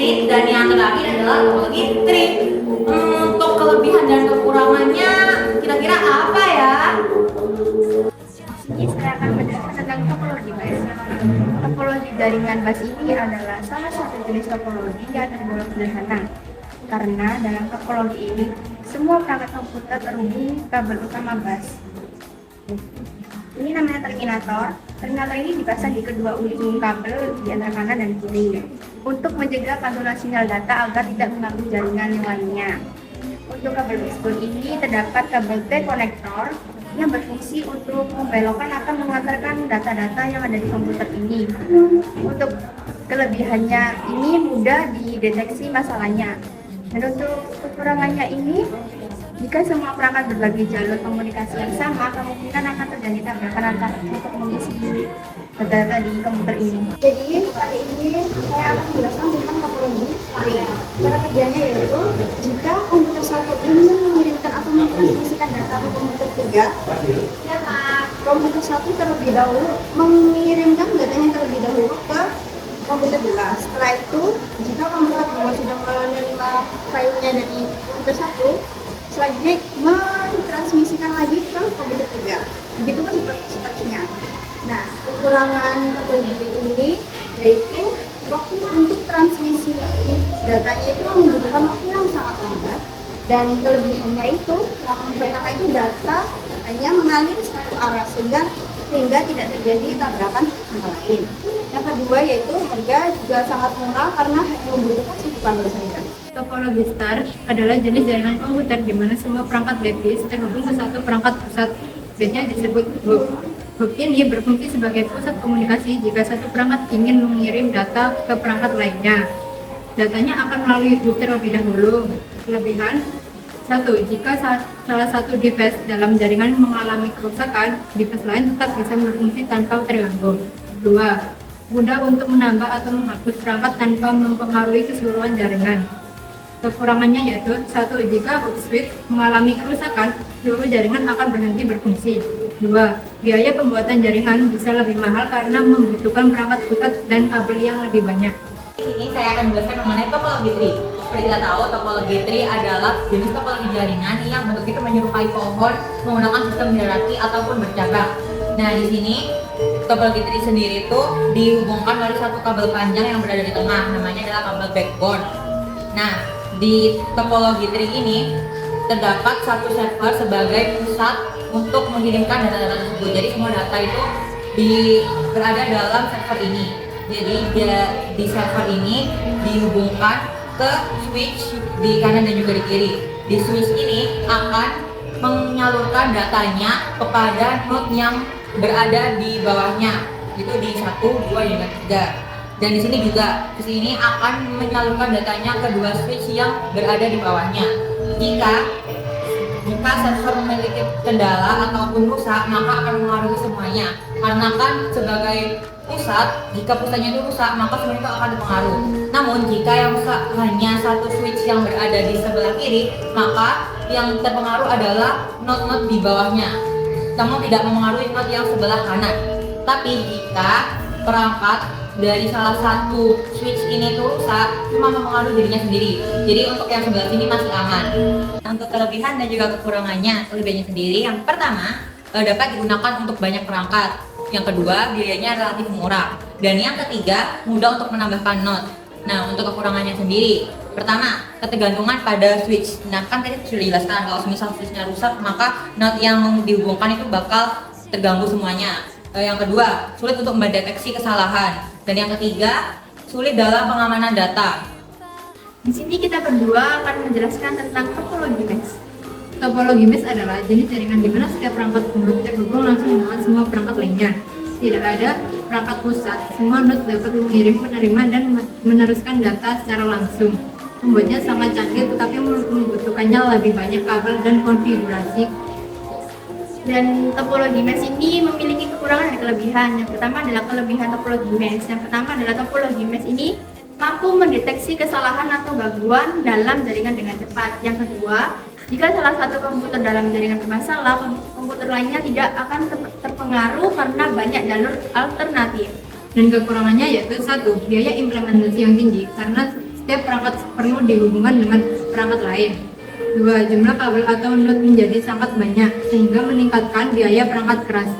split, dan yang terakhir adalah topologi tree. Untuk kelebihan dan kekurangannya kira-kira apa ya? Ini saya akan menjelaskan tentang topologi bus. Topologi jaringan bus ini adalah salah satu jenis topologi yang tergolong sederhana. Karena dalam topologi ini, semua perangkat komputer terhubung kabel utama bus. Ini namanya terminator. Terminator ini dipasang di kedua ujung kabel di antara kanan dan kiri untuk mencegah pantulan sinyal data agar tidak mengganggu jaringan yang lainnya. Untuk kabel backbone ini terdapat kabel T-konektor yang berfungsi untuk membelokkan atau mengantarkan data-data yang ada di komputer ini. Untuk kelebihannya ini mudah dideteksi masalahnya. Dan untuk kekurangannya ini, jika semua perangkat berbagi jalur komunikasi yang sama, kemungkinan akan terjadi tabrakan antar untuk mengisi data-data di komputer ini. Jadi kali ini saya akan menjelaskan tentang topologi. Cara kerjanya yaitu jika komputer satu ingin mengirimkan atau mentransmisikan data ke komputer tiga, komputer satu terlebih dahulu mengirimkan datanya terlebih dahulu ke komputer 2. Setelah itu, jika komputer 2 sudah menerima filenya dari komputer satu, selanjutnya mentransmisikan lagi ke komputer 3. Begitu kan sepertinya. Nah, kekurangan topologi ini yaitu waktu untuk transmisi datanya itu membutuhkan waktu yang sangat lambat, dan kelebihannya itu karena itu data hanya mengalir satu arah sehingga tidak terjadi tabrakan sama lain. Yang kedua yaitu harga juga sangat murah karena hanya membutuhkan satu kabel saja. Topologi star adalah jenis jaringan komputer di mana semua perangkat backbase terhubung ke satu perangkat pusat. Base-nya disebut hub. Hub ini berfungsi sebagai pusat komunikasi jika satu perangkat ingin mengirim data ke perangkat lainnya. Datanya akan melalui hub terlebih dahulu. Kelebihan: 1. Jika salah satu device dalam jaringan mengalami kerusakan, device lain tetap bisa berfungsi tanpa terganggu. 2. Mudah untuk menambah atau menghapus perangkat tanpa mempengaruhi keseluruhan jaringan. Kekurangannya yaitu: 1. Jika hub switch mengalami kerusakan, seluruh jaringan akan berhenti berfungsi. 2. Biaya pembuatan jaringan bisa lebih mahal karena membutuhkan perangkat pusat dan kabel yang lebih banyak. Ini saya akan menjelaskan mengenai topologi tree. Seperti kita tahu, topologi tree adalah jenis topologi jaringan yang bentuknya itu menyerupai pohon menggunakan sistem hierarki ataupun bercabang. Nah, di sini topologi tree sendiri itu dihubungkan oleh satu kabel panjang yang berada di tengah, namanya adalah kabel backbone. Nah, di topologi tree ini terdapat satu server sebagai pusat untuk mengirimkan data-data tersebut. Jadi semua data itu berada dalam server ini. Jadi di server ini dihubungkan ke switch di kanan dan juga di kiri. Di switch ini akan menyalurkan datanya kepada node yang berada di bawahnya, itu di 1, 2, dan 3. Dan di sini juga, di sini akan menyalurkan datanya ke dua switch yang berada di bawahnya. Jika server memiliki kendala ataupun rusak, maka akan mengaruhi semuanya. Karena kan sebagai pusat, jika pusatnya itu rusak, maka semuanya itu akan terpengaruh. Namun jika yang rusak hanya satu switch yang berada di sebelah kiri, maka yang terpengaruh adalah node-node di bawahnya, namun tidak memengaruhi node yang sebelah kanan. Tapi jika perangkat dari salah satu switch ini tuh rusak, cuma mempengaruhi dirinya sendiri. Jadi untuk yang sebelah sini masih aman. Untuk kelebihan dan juga kekurangannya, kelebihannya sendiri, yang pertama dapat digunakan untuk banyak perangkat. Yang kedua, biayanya relatif murah. Dan yang ketiga, mudah untuk menambahkan node. Nah, untuk kekurangannya sendiri, pertama, ketergantungan pada switch. Nah, kan tadi sudah dijelaskan kalau misal switchnya rusak, maka node yang dihubungkan itu bakal terganggu semuanya. Yang kedua, sulit untuk mendeteksi kesalahan. Dan yang ketiga, sulit dalam pengamanan data. Di sini kita berdua akan menjelaskan tentang topologi mesh. Topologi mesh adalah jenis jaringan di mana setiap perangkat node terhubung langsung dengan semua perangkat lainnya. Tidak ada perangkat pusat, semua node dapat mengirim, menerima, dan meneruskan data secara langsung. Membuatnya sangat canggih, tetapi membutuhkannya lebih banyak kabel dan konfigurasi. Dan topologi mesh ini memiliki kekurangan dan kelebihan. Yang pertama adalah kelebihan topologi mesh. Yang pertama adalah topologi mesh ini mampu mendeteksi kesalahan atau gangguan dalam jaringan dengan cepat. Yang kedua, jika salah satu komputer dalam jaringan bermasalah, komputer lainnya tidak akan terpengaruh karena banyak jalur alternatif. Dan kekurangannya yaitu 1. Biaya implementasi yang tinggi, karena setiap perangkat perlu dihubungkan dengan perangkat lain. 2. Jumlah kabel atau node menjadi sangat banyak sehingga meningkatkan biaya perangkat keras.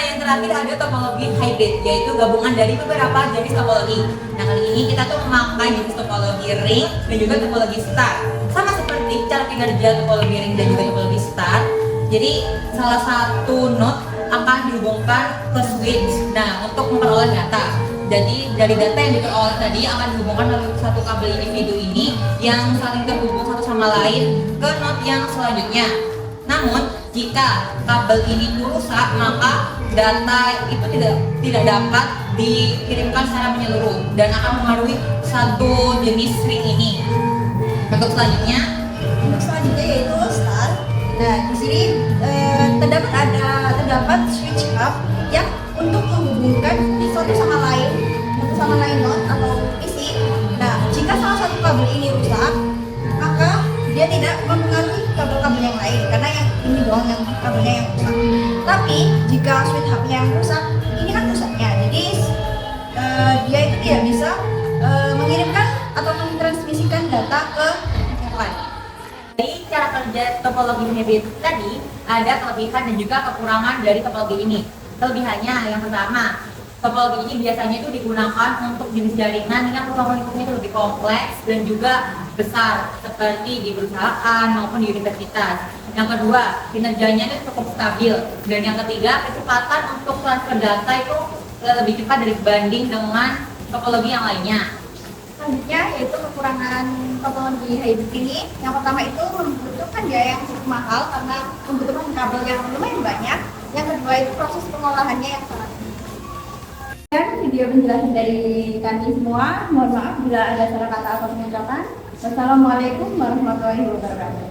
Yang terakhir ada topologi hybrid, yaitu gabungan dari beberapa jenis topologi. Nah, kali ini kita tuh memakai jenis topologi ring dan juga topologi star. Sama seperti cara kinerja topologi ring dan juga topologi star. Jadi salah satu node akan dihubungkan ke switch. Nah, untuk memperoleh data. Jadi dari data yang diperoleh tadi akan dihubungkan melalui satu kabel individu ini yang saling terhubung satu sama lain ke node yang selanjutnya. Namun jika kabel ini rusak, maka data itu tidak dapat dikirimkan secara menyeluruh dan akan mempengaruhi satu jenis ring ini. Untuk selanjutnya yaitu star. Nah, di sini terdapat switch hub yang untuk menghubungkan satu sama lain node atau isi. Nah, jika salah satu kabel ini rusak, maka dia tidak mempengaruhi kabel-kabel yang lain karena yang ini doang yang kabelnya yang rusak. Tapi jika switch hubnya yang rusak, ini kan pusatnya, jadi dia itu tidak bisa mengirimkan atau mentransmisikan data ke yang lain. Dari cara kerja topologi hybrid tadi, ada kelebihan dan juga kekurangan dari topologi ini. Kelebihannya yang pertama, topologi ini biasanya itu digunakan untuk jenis jaringan yang ruang lingkupnya itu lebih kompleks dan juga besar, seperti di perusahaan maupun di universitas. Yang kedua, kinerjanya itu cukup stabil. Dan yang ketiga, kecepatan untuk transfer data itu lebih cepat dibanding dengan topologi yang lainnya. Selanjutnya yaitu kekurangan topologi hybrid ini. Yang pertama itu membutuhkan biaya yang cukup mahal karena membutuhkan kabel yang lumayan banyak. Yang kedua itu proses pengolahannya yang sangat tinggi. Dan video penjelasan dari kami semua. Mohon maaf bila ada salah kata atau pengucapan. Wassalamualaikum warahmatullahi wabarakatuh.